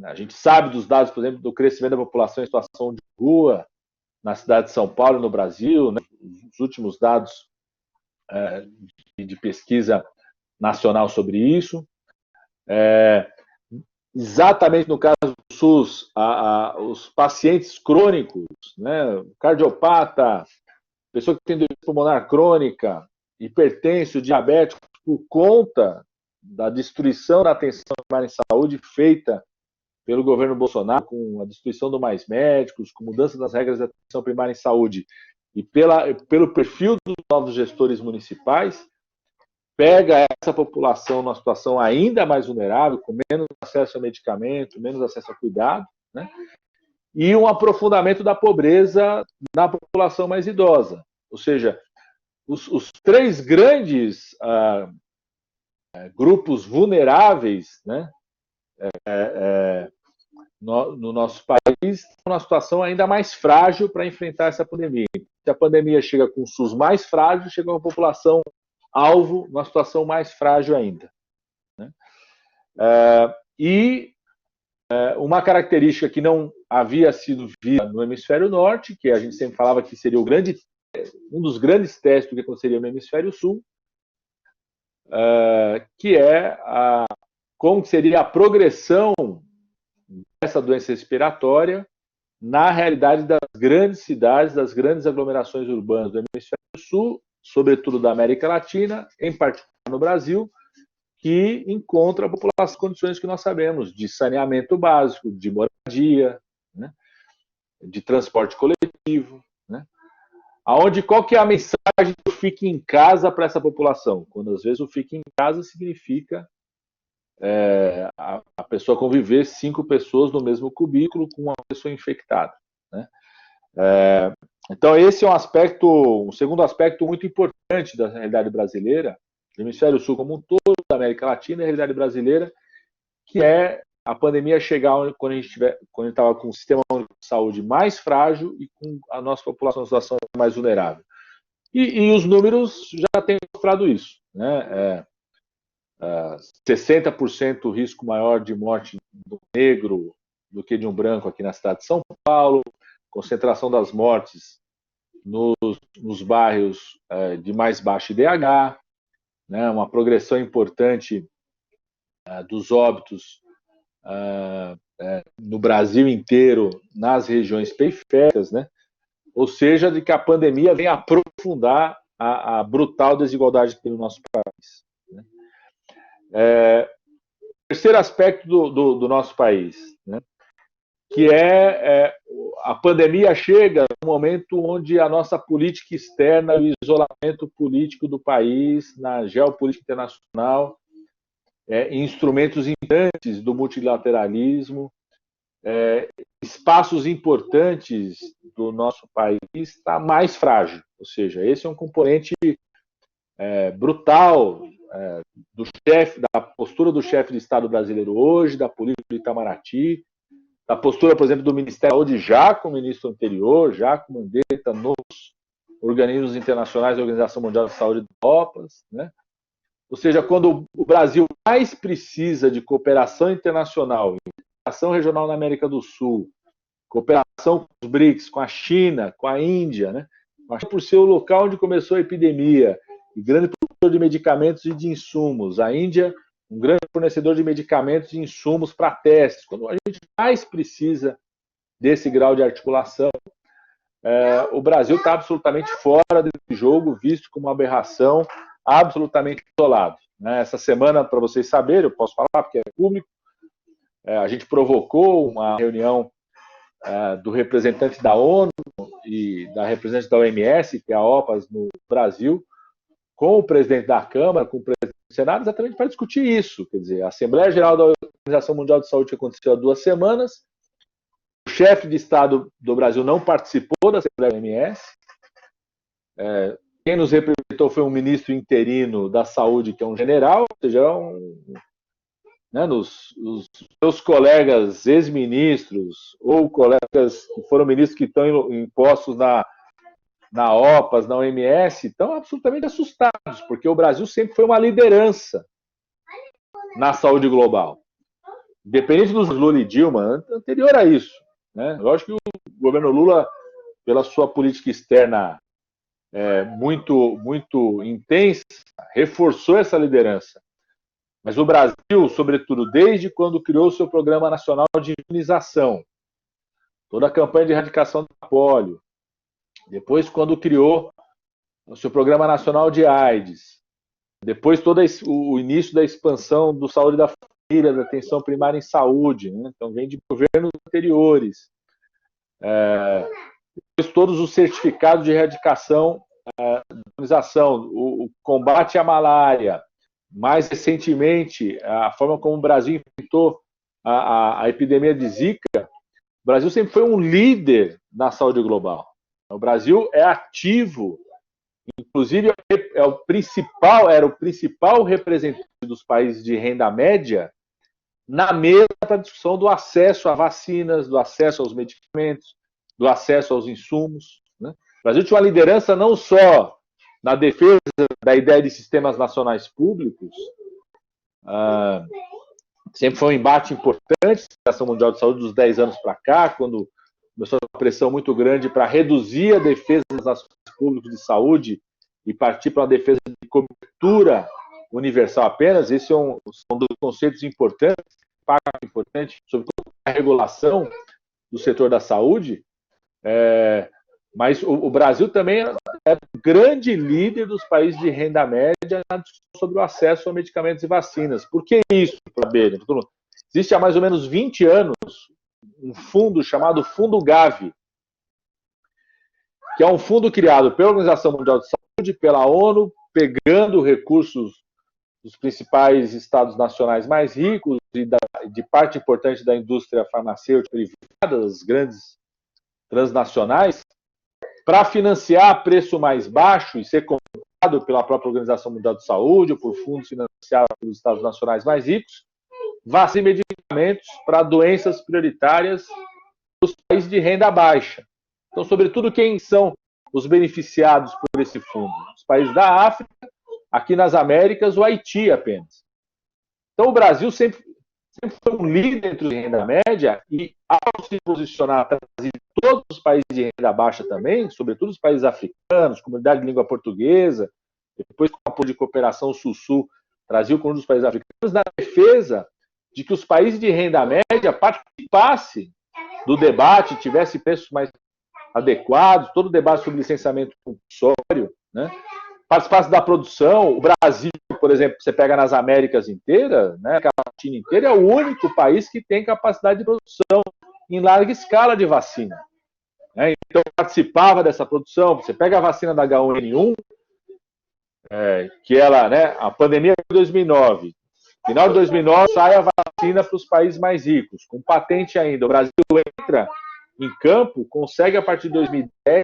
a gente sabe dos dados, por exemplo, do crescimento da população em situação de rua na cidade de São Paulo, no Brasil, né? Os últimos dados de pesquisa nacional sobre isso. Exatamente no caso do SUS, os pacientes crônicos, né, cardiopata, pessoa que tem doença pulmonar crônica, hipertenso, diabético, por conta da destruição da atenção primária em saúde feita pelo governo Bolsonaro, com a destruição do Mais Médicos, com mudança das regras da atenção primária em saúde, e pelo perfil dos novos gestores municipais, pega essa população numa situação ainda mais vulnerável, com menos acesso a medicamento, menos acesso a cuidado, né? E um aprofundamento da pobreza na população mais idosa. Ou seja, os 3 grandes grupos vulneráveis, né, no nosso país estão numa situação ainda mais frágil para enfrentar essa pandemia. Se a pandemia chega com o SUS mais frágil, chega uma população alvo numa situação mais frágil ainda, né? Uma característica que não havia sido vista no hemisfério norte, que a gente sempre falava que seria um dos grandes testes do que aconteceria no hemisfério sul, que é como seria a progressão dessa doença respiratória na realidade das grandes cidades, das grandes aglomerações urbanas do hemisfério sul, sobretudo da América Latina, em particular no Brasil, que encontra a população em condições que nós sabemos, de saneamento básico, de moradia, né, de transporte coletivo, né, qual que é a mensagem do fique em casa para essa população? Quando às vezes o fique em casa significa a pessoa conviver 5 pessoas no mesmo cubículo com uma pessoa infectada, né? Então esse é um segundo aspecto muito importante da realidade brasileira, do hemisfério sul como um todo, da América Latina e a realidade brasileira, que é a pandemia chegar quando a gente estava com o sistema único de saúde mais frágil e com a nossa população em situação mais vulnerável. E os números já têm mostrado isso, né? 60% risco maior de morte do negro do que de um branco aqui na cidade de São Paulo, concentração das mortes nos bairros de mais baixo IDH, né, uma progressão importante dos óbitos no Brasil inteiro, nas regiões periféricas, né? Ou seja, de que a pandemia vem aprofundar a brutal desigualdade que tem no nosso país, né? Terceiro aspecto do nosso país, né, que a pandemia chega no momento onde a nossa política externa, o isolamento político do país na geopolítica internacional, instrumentos importantes do multilateralismo, espaços importantes do nosso país está mais frágil. Ou seja, esse é um componente brutal da postura do chefe de Estado brasileiro hoje, da política do Itamaraty, da postura, por exemplo, do Ministério da Saúde, já com o ministro anterior, já com Mandetta, nos organismos internacionais da Organização Mundial de Saúde da OPAS, né? Ou seja, quando o Brasil mais precisa de cooperação internacional, cooperação regional na América do Sul, cooperação com os BRICS, com a China, com a Índia, né? Por ser o local onde começou a epidemia, e grande produtor de medicamentos e de insumos. A Índia, um grande fornecedor de medicamentos e insumos para testes. Quando a gente mais precisa desse grau de articulação, o Brasil está absolutamente fora desse jogo, visto como uma aberração, absolutamente isolado. Essa semana, para vocês saberem, eu posso falar porque é público, a gente provocou uma reunião do representante da ONU e da representante da OMS, que é a OPAS no Brasil, com o presidente da Câmara, com o presidente do Senado, exatamente para discutir isso. Quer dizer, a Assembleia Geral da Organização Mundial de Saúde que aconteceu há 2 semanas, o chefe de Estado do Brasil não participou da Assembleia da OMS, quem nos representou foi um ministro interino da Saúde, que é um general, ou seja, os seus colegas ex-ministros ou colegas que foram ministros que estão em postos na OPAS, na OMS, estão absolutamente assustados, porque o Brasil sempre foi uma liderança na saúde global. Independente dos Lula e Dilma, anterior a isso. Né? Lógico que o governo Lula, pela sua política externa muito, muito intensa, reforçou essa liderança. Mas o Brasil, sobretudo, desde quando criou o seu Programa Nacional de Imunização, toda a campanha de erradicação do pólio, depois quando criou o seu Programa Nacional de AIDS, depois todo o início da expansão do Saúde da Família, da atenção primária em saúde, né? Então vem de governos anteriores, depois todos os certificados de erradicação da imunização, o combate à malária, mais recentemente a forma como o Brasil enfrentou a epidemia de Zika. O Brasil sempre foi um líder na saúde global. O Brasil é ativo, inclusive era o principal representante dos países de renda média na mesa para a discussão do acesso a vacinas, do acesso aos medicamentos, do acesso aos insumos. Né? O Brasil tinha uma liderança não só na defesa da ideia de sistemas nacionais públicos, sempre foi um embate importante na Organização Mundial de Saúde dos 10 anos para cá, quando começou uma pressão muito grande para reduzir a defesa das nações públicas de saúde e partir para uma defesa de cobertura universal apenas. Esse são dos conceitos importantes, impacto importante sobre a regulação do setor da saúde. Mas o Brasil também é grande líder dos países de renda média na discussão sobre o acesso a medicamentos e vacinas. Por que isso, Abelha? Existe há mais ou menos 20 anos um fundo chamado Fundo Gavi, que é um fundo criado pela Organização Mundial de Saúde, pela ONU, pegando recursos dos principais estados nacionais mais ricos e de parte importante da indústria farmacêutica privada, das grandes transnacionais, para financiar a preço mais baixo e ser comprado pela própria Organização Mundial de Saúde ou por fundos financiados pelos estados nacionais mais ricos, vacina e medicamentos para doenças prioritárias dos países de renda baixa. Então, sobretudo, quem são os beneficiados por esse fundo? Os países da África, aqui nas Américas, o Haiti apenas. Então, o Brasil sempre foi um líder entre os de renda média e, ao se posicionar atrás de todos os países de renda baixa também, sobretudo os países africanos, comunidade de língua portuguesa, depois com o apoio de cooperação Sul-Sul, trazia o conjunto dos países africanos, na defesa de que os países de renda média participassem do debate, tivesse preços mais adequados, todo o debate sobre licenciamento compulsório, né? Participasse da produção. O Brasil, por exemplo, você pega nas Américas inteiras, né, a Latina inteira, é o único país que tem capacidade de produção em larga escala de vacina. Né? Então, participava dessa produção. Você pega a vacina da H1N1, que ela, né, a pandemia de 2009, final de 2009 sai a vacina para os países mais ricos, com patente ainda. O Brasil entra em campo, consegue a partir de 2010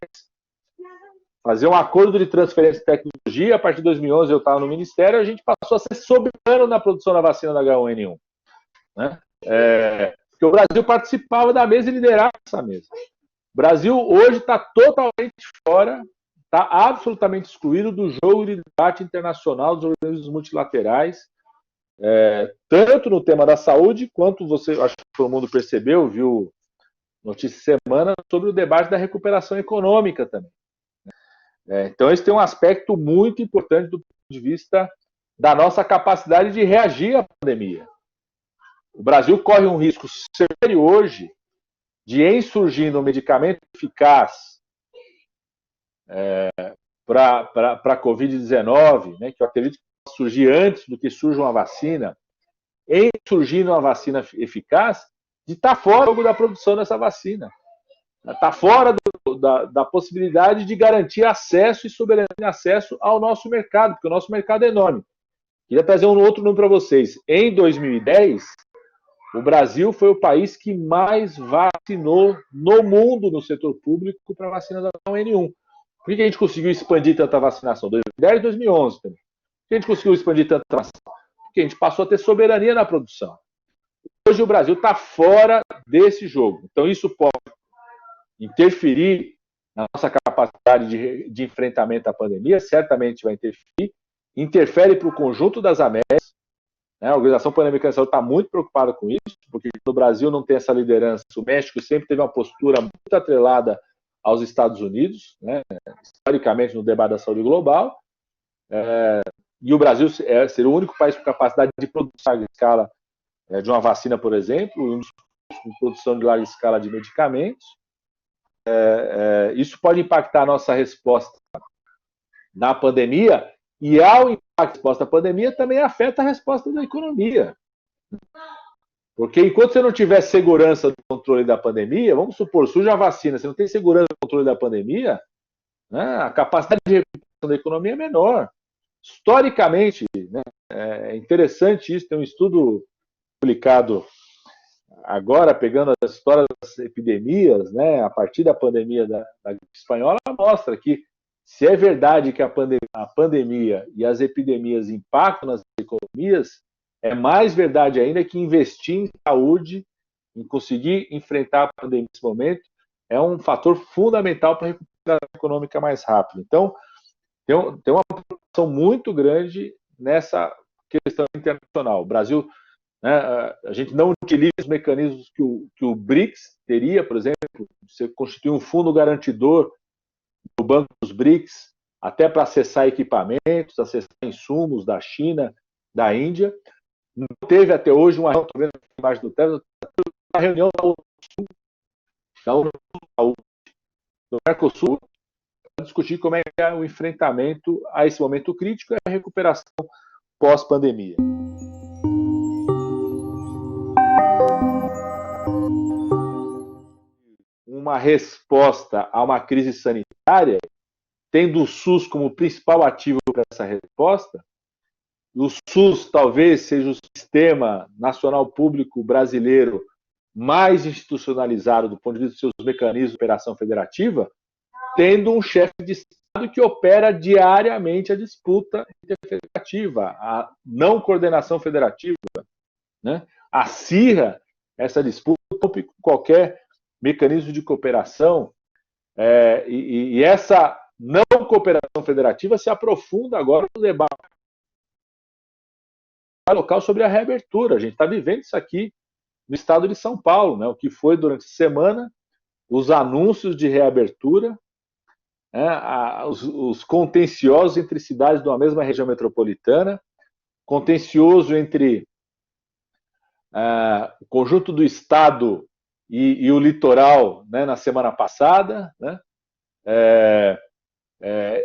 fazer um acordo de transferência de tecnologia. A partir de 2011 eu estava no Ministério, a gente passou a ser soberano na produção da vacina da H1N1. Né? Porque o Brasil participava da mesa e liderava essa mesa. O Brasil hoje está totalmente fora, está absolutamente excluído do jogo de debate internacional dos organismos multilaterais, tanto no tema da saúde, quanto você, acho que todo mundo percebeu, viu notícia semana, sobre o debate da recuperação econômica também. Então, esse tem um aspecto muito importante do ponto de vista da nossa capacidade de reagir à pandemia. O Brasil corre um risco sério hoje de, em surgindo um medicamento eficaz para a Covid-19, né, que eu acredito que vai surgir antes do que surja uma vacina, em surgindo uma vacina eficaz, de estar fora da produção dessa vacina. Está fora da possibilidade de garantir acesso e soberania de acesso ao nosso mercado, porque o nosso mercado é enorme. Queria trazer um outro número para vocês. Em 2010, o Brasil foi o país que mais vacinou no mundo no setor público para a vacina da H1N1. Por que a gente conseguiu expandir tanta vacinação? 2010 e 2011 também. Por que a gente conseguiu expandir tanta vacinação? Porque a gente passou a ter soberania na produção. Hoje o Brasil está fora desse jogo. Então isso pode interferir na nossa capacidade de enfrentamento à pandemia, certamente vai interferir, interfere para o conjunto das Américas. Né? A Organização Pan-Americana de Saúde está muito preocupada com isso, porque no Brasil não tem essa liderança. O México sempre teve uma postura muito atrelada aos Estados Unidos, né? Historicamente no debate da saúde global, e o Brasil seria o único país com capacidade de produção larga escala de uma vacina, por exemplo, com produção de larga escala de medicamentos. Isso pode impactar a nossa resposta na pandemia, e ao impactar a resposta à pandemia também afeta a resposta da economia. Porque enquanto você não tiver segurança do controle da pandemia, vamos supor, surge a vacina, você não tem segurança do controle da pandemia, né, a capacidade de recuperação da economia é menor. Historicamente, né, é interessante isso, tem um estudo publicado agora, pegando a história das epidemias, né, a partir da pandemia da gripe espanhola, mostra que se é verdade que a pandemia e as epidemias impactam nas economias, é mais verdade ainda que investir em saúde, em conseguir enfrentar a pandemia nesse momento, é um fator fundamental para a recuperação econômica mais rápida. Então, tem uma preocupação muito grande nessa questão internacional. O Brasil, né, a gente não utiliza os mecanismos que o BRICS teria, por exemplo, você constitui um fundo garantidor do Banco dos BRICS, até para acessar equipamentos, acessar insumos da China, da Índia. Não teve até hoje uma reunião do Mercosul para discutir como é que é o enfrentamento a esse momento crítico e a recuperação pós-pandemia. Uma resposta a uma crise sanitária, tendo o SUS como principal ativo para essa resposta, o SUS talvez seja o sistema nacional público brasileiro mais institucionalizado do ponto de vista dos seus mecanismos de operação federativa, tendo um chefe de Estado que opera diariamente a disputa interfederativa, a não coordenação federativa, né? Acirra essa disputa com qualquer mecanismo de cooperação, e essa não cooperação federativa se aprofunda agora no debate local sobre a reabertura. A gente está vivendo isso aqui no estado de São Paulo, né? O que foi durante a semana, os anúncios de reabertura, os contenciosos entre cidades de uma mesma região metropolitana, contencioso entre o conjunto do estado e o litoral, né, na semana passada, né?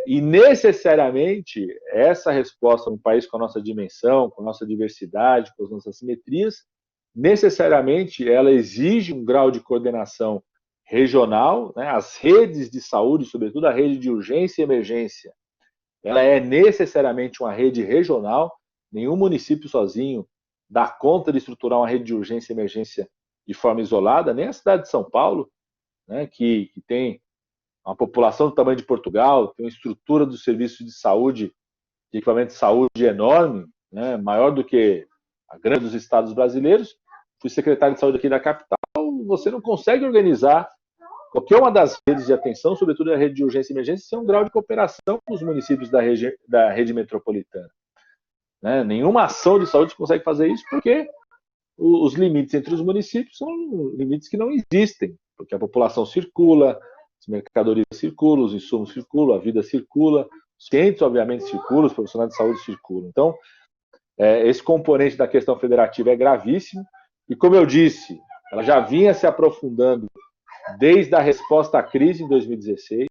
E necessariamente essa resposta num país com a nossa dimensão, com a nossa diversidade, com as nossas simetrias, necessariamente ela exige um grau de coordenação regional, né? As redes de saúde, sobretudo a rede de urgência e emergência, ela é necessariamente uma rede regional. Nenhum município sozinho dá conta de estruturar uma rede de urgência e emergência de forma isolada, nem a cidade de São Paulo, né, que tem uma população do tamanho de Portugal, tem uma estrutura do serviço de saúde, de equipamento de saúde enorme, né, maior do que a grande dos estados brasileiros. Fui secretário de saúde aqui da capital, você não consegue organizar qualquer uma das redes de atenção, sobretudo a rede de urgência e emergência, sem um grau de cooperação com os municípios da rede metropolitana. Né? Nenhuma ação de saúde consegue fazer isso porque os limites entre os municípios são limites que não existem, porque a população circula, as mercadorias circulam, os insumos circulam, a vida circula, os clientes, obviamente, circulam, os profissionais de saúde circulam. Então, esse componente da questão federativa é gravíssimo, e como eu disse, ela já vinha se aprofundando desde a resposta à crise em 2016,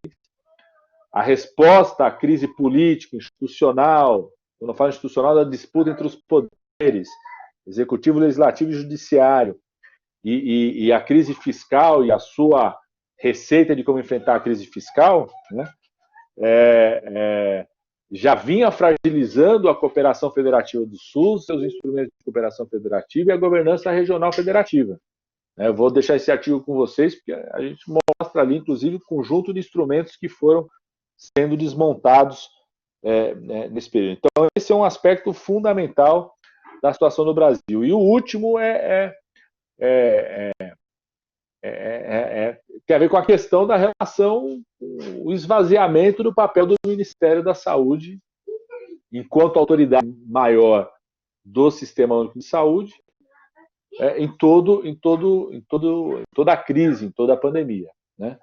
a resposta à crise política, institucional, quando eu falo institucional, da disputa entre os poderes, executivo, legislativo e judiciário, e a crise fiscal e a sua receita de como enfrentar a crise fiscal, né, já vinha fragilizando a cooperação federativa do Sul, seus instrumentos de cooperação federativa e a governança regional federativa. Eu vou deixar esse artigo com vocês, porque a gente mostra ali, inclusive, o conjunto de instrumentos que foram sendo desmontados nesse período. Então, esse é um aspecto fundamental da situação no Brasil. E o último tem a ver com a questão da relação, o esvaziamento do papel do Ministério da Saúde enquanto autoridade maior do Sistema Único de Saúde em toda a crise, em toda a pandemia. Né?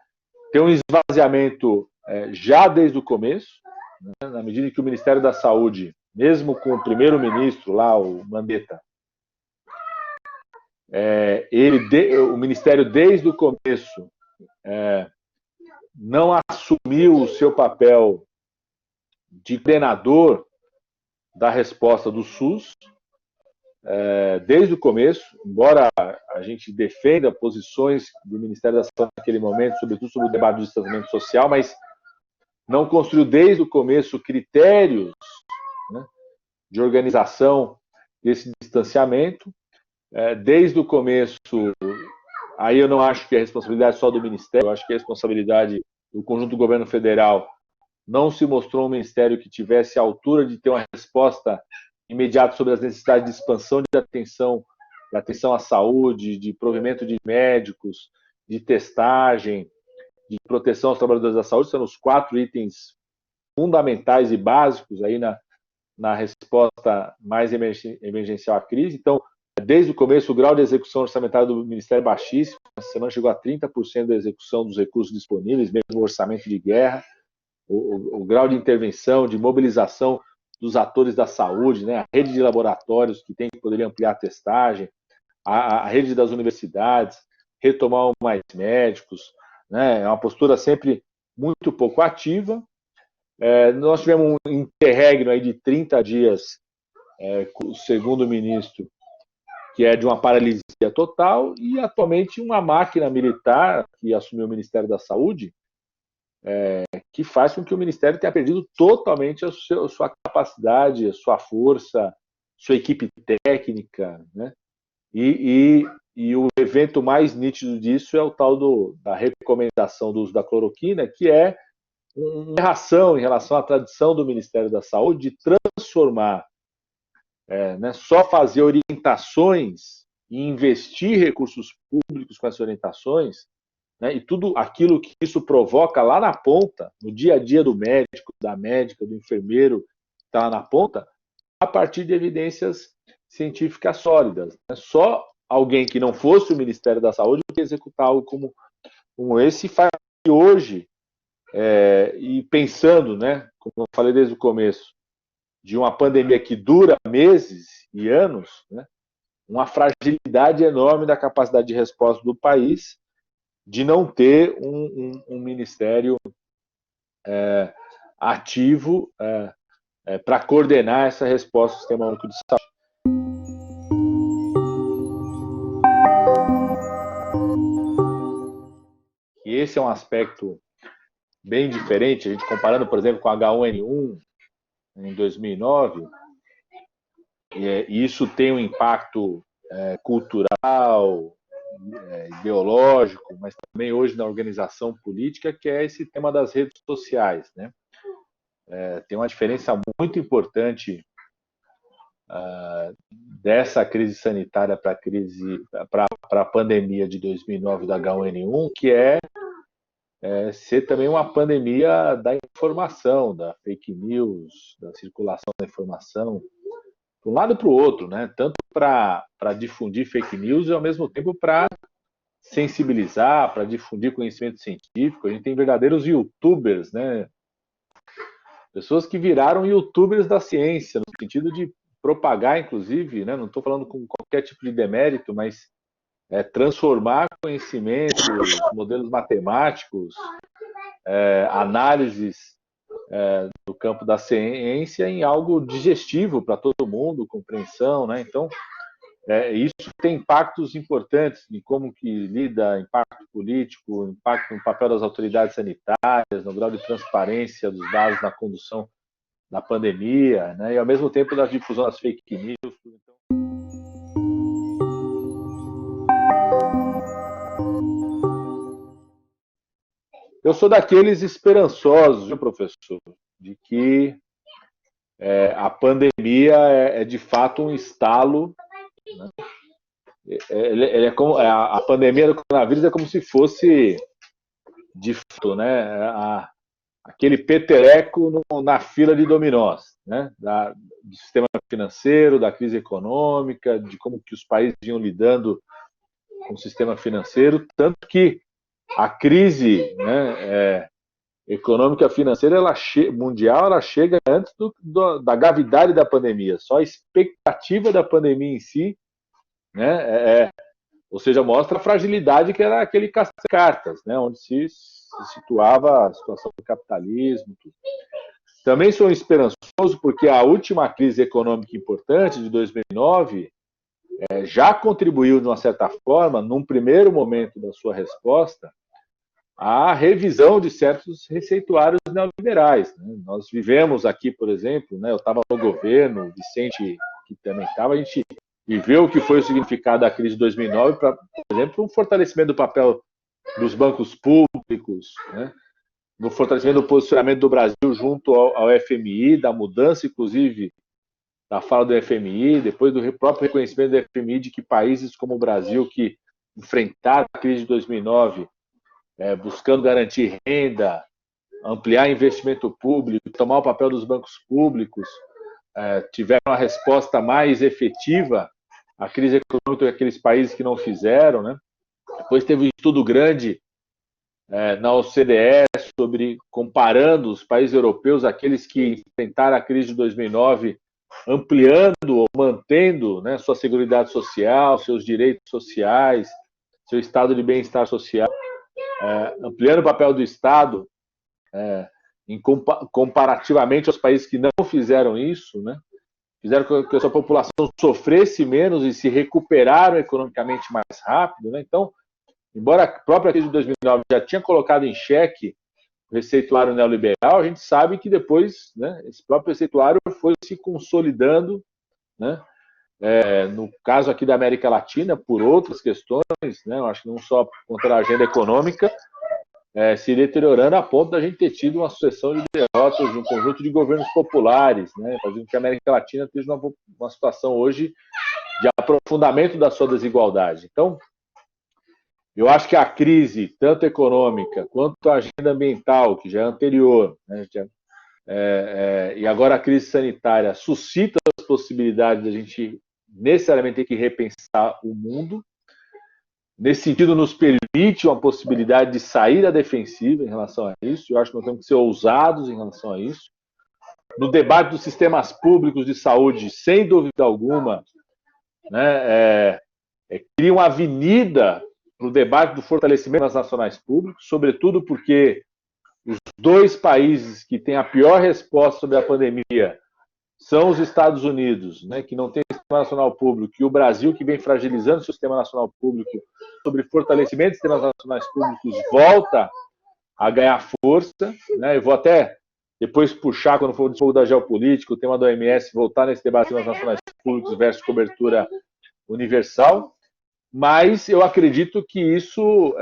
Tem um esvaziamento já desde o começo, né? Na medida em que o Ministério da Saúde, mesmo com o primeiro-ministro lá, o Mandetta, o Ministério, desde o começo, não assumiu o seu papel de coordenador da resposta do SUS, desde o começo, embora a gente defenda posições do Ministério da Saúde naquele momento, sobretudo sobre o debate do distanciamento social, mas não construiu desde o começo critérios, né, de organização desse distanciamento. Desde o começo, aí eu não acho que é responsabilidade só do Ministério, eu acho que é responsabilidade do conjunto do governo federal. Não se mostrou um ministério que tivesse a altura de ter uma resposta imediata sobre as necessidades de expansão de atenção à saúde, de provimento de médicos, de testagem, de proteção aos trabalhadores da saúde, são os 4 itens fundamentais e básicos aí na resposta mais emergencial à crise. Então, desde o começo, o grau de execução orçamentária do Ministério é baixíssimo. Essa semana chegou a 30% da execução dos recursos disponíveis, mesmo no orçamento de guerra. O grau de intervenção, de mobilização dos atores da saúde, né? A rede de laboratórios que tem que poder ampliar a testagem, a rede das universidades, retomar mais médicos, né? É uma postura sempre muito pouco ativa. Nós tivemos um interregno aí de 30 dias com o segundo ministro, que é de uma paralisia total, e atualmente uma máquina militar que assumiu o Ministério da Saúde, que faz com que o Ministério tenha perdido totalmente a sua capacidade, a sua força, sua equipe técnica, né? E o evento mais nítido disso é o tal da recomendação do uso da cloroquina, que é uma erração em relação à tradição do Ministério da Saúde de transformar, só fazer orientações e investir recursos públicos com essas orientações, né, e tudo aquilo que isso provoca lá na ponta, no dia a dia do médico, da médica, do enfermeiro, que está lá na ponta, a partir de evidências científicas sólidas. Né? Só alguém que não fosse o Ministério da Saúde que executar algo como esse faz hoje, e pensando, né, como eu falei desde o começo, de uma pandemia que dura meses e anos, né, uma fragilidade enorme da capacidade de resposta do país, de não ter um ministério ativo para coordenar essa resposta do Sistema Único de Saúde. E esse é um aspecto bem diferente, a gente comparando, por exemplo, com a H1N1 em 2009, e isso tem um impacto cultural, ideológico, mas também hoje na organização política, que é esse tema das redes sociais, né? Tem uma diferença muito importante dessa crise sanitária para a pandemia de 2009 da H1N1, que é ser também uma pandemia da informação, da fake news, da circulação da informação, de um lado para o outro, né? Tanto para difundir fake news e ao mesmo tempo para sensibilizar, para difundir conhecimento científico. A gente tem verdadeiros youtubers, né? Pessoas que viraram youtubers da ciência, no sentido de propagar, inclusive, né? Não estou falando com qualquer tipo de demérito, mas transformar conhecimentos, modelos matemáticos, análises do campo da ciência em algo digestivo para todo mundo, compreensão, né? Então, isso tem impactos importantes em como que lida, impacto político, impacto no papel das autoridades sanitárias, no grau de transparência dos dados na condução da pandemia, né? E ao mesmo tempo da difusão das fake news. Eu sou daqueles esperançosos, viu, professor, de que a pandemia é de fato um estalo, né? Ele é como, a pandemia do coronavírus é como se fosse, de fato, né, aquele peteleco na fila de dominós, né, do sistema financeiro, da crise econômica, de como que os países vinham lidando com o sistema financeiro, tanto que a crise, né, econômica financeira mundial ela chega antes da gravidade da pandemia. Só a expectativa da pandemia em si, né, ou seja, mostra a fragilidade que era aquele cartas, né, onde se situava a situação do capitalismo. Tudo. Também sou esperançoso porque a última crise econômica importante de 2009 já contribuiu de uma certa forma, num primeiro momento da sua resposta, a revisão de certos receituários neoliberais. Né? Nós vivemos aqui, por exemplo, né, eu estava no governo, o Vicente que também estava, a gente viveu o que foi o significado da crise de 2009, por exemplo, um fortalecimento do papel dos bancos públicos, né? No fortalecimento do posicionamento do Brasil junto ao FMI, da mudança, inclusive, da fala do FMI, depois do próprio reconhecimento do FMI de que países como o Brasil, que enfrentaram a crise de 2009, buscando garantir renda, ampliar investimento público, tomar o papel dos bancos públicos, tiveram uma resposta mais efetiva à crise econômica daqueles países que não fizeram, né? Depois teve um estudo grande na OCDE comparando os países europeus, aqueles que enfrentaram a crise de 2009, ampliando ou mantendo, né, sua seguridade social, seus direitos sociais, seu estado de bem-estar social, ampliando o papel do Estado, comparativamente aos países que não fizeram isso, né? Fizeram com que a sua população sofresse menos e se recuperaram economicamente mais rápido, né? Então, embora a própria crise de 2009 já tinha colocado em xeque o receituário neoliberal, a gente sabe que depois, né, esse próprio receituário foi se consolidando, né, no caso aqui da América Latina, por outras questões, né, eu acho que não só contra a agenda econômica, se deteriorando a ponto da gente ter tido uma sucessão de derrotas de um conjunto de governos populares, né, fazendo que a América Latina esteja uma situação hoje de aprofundamento da sua desigualdade. Então, eu acho que a crise, tanto econômica quanto a agenda ambiental, que já é anterior, né, e agora a crise sanitária, suscita as possibilidades de a gente necessariamente ter que repensar o mundo. Nesse sentido, nos permite uma possibilidade de sair da defensiva em relação a isso. Eu acho que nós temos que ser ousados em relação a isso. No debate dos sistemas públicos de saúde, sem dúvida alguma, né, cria uma avenida para o debate do fortalecimento das nacionais públicas, sobretudo porque os dois países que têm a pior resposta sobre a pandemia são os Estados Unidos, né, que não tem sistema nacional público, e o Brasil, que vem fragilizando o sistema nacional público, sobre fortalecimento dos sistemas nacionais públicos, volta a ganhar força. Né? Eu vou até depois puxar, quando for o fogo da geopolítica, o tema da OMS, voltar nesse debate dos nacionais públicos versus cobertura universal. mas eu acredito que isso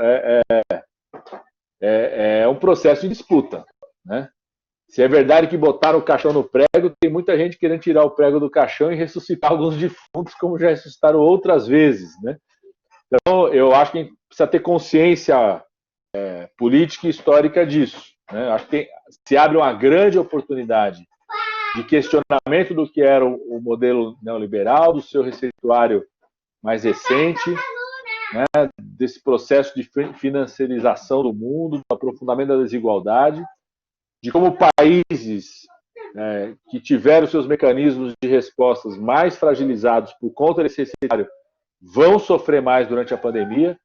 é um processo de disputa, né? Se é verdade que botaram o caixão no prego, tem muita gente querendo tirar o prego do caixão e ressuscitar alguns defuntos, como já ressuscitaram outras vezes, né? Então, eu acho que a gente precisa ter consciência política e histórica disso, né? Acho que se abre uma grande oportunidade de questionamento do que era o modelo neoliberal, do seu receituário mais recente, né? Desse processo de financiarização do mundo, do aprofundamento da desigualdade, de como países que tiveram seus mecanismos de respostas mais fragilizados por conta desse receituário vão sofrer mais durante a pandemia,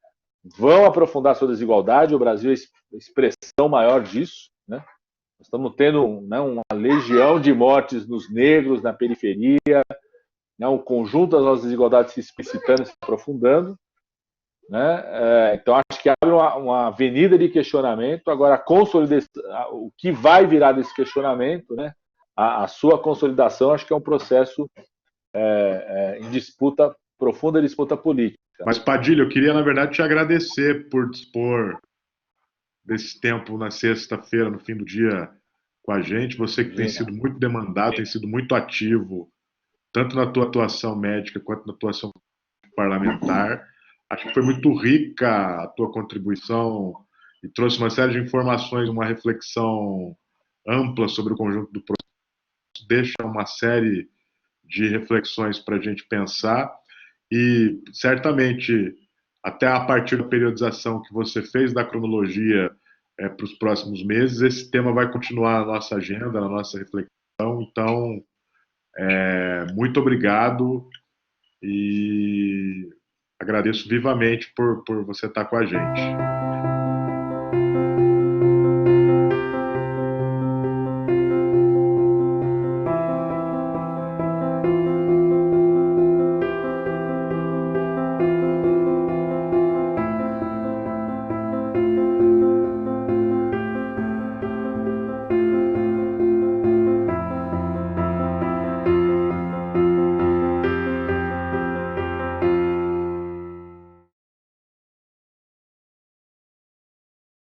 vão aprofundar sua desigualdade. O Brasil é a expressão maior disso, né? Nós estamos tendo uma legião de mortes nos negros, na periferia, o conjunto das nossas desigualdades se explicitando e se aprofundando, né? Então, acho que abre uma avenida de questionamento. Agora, o que vai virar desse questionamento, né? A sua consolidação, acho que é um processo em disputa, profunda disputa política. Mas, Padilha, eu queria, na verdade, te agradecer por dispor desse tempo na sexta-feira, no fim do dia, com a gente. Você que tem sido muito demandado, tem sido muito ativo, tanto na tua atuação médica quanto na atuação parlamentar. Acho que foi muito rica a tua contribuição e trouxe uma série de informações, uma reflexão ampla sobre o conjunto do processo, deixa uma série de reflexões para a gente pensar e certamente até a partir da periodização que você fez da cronologia para os próximos meses, esse tema vai continuar na nossa agenda, na nossa reflexão. Então, muito obrigado e agradeço vivamente por você estar com a gente.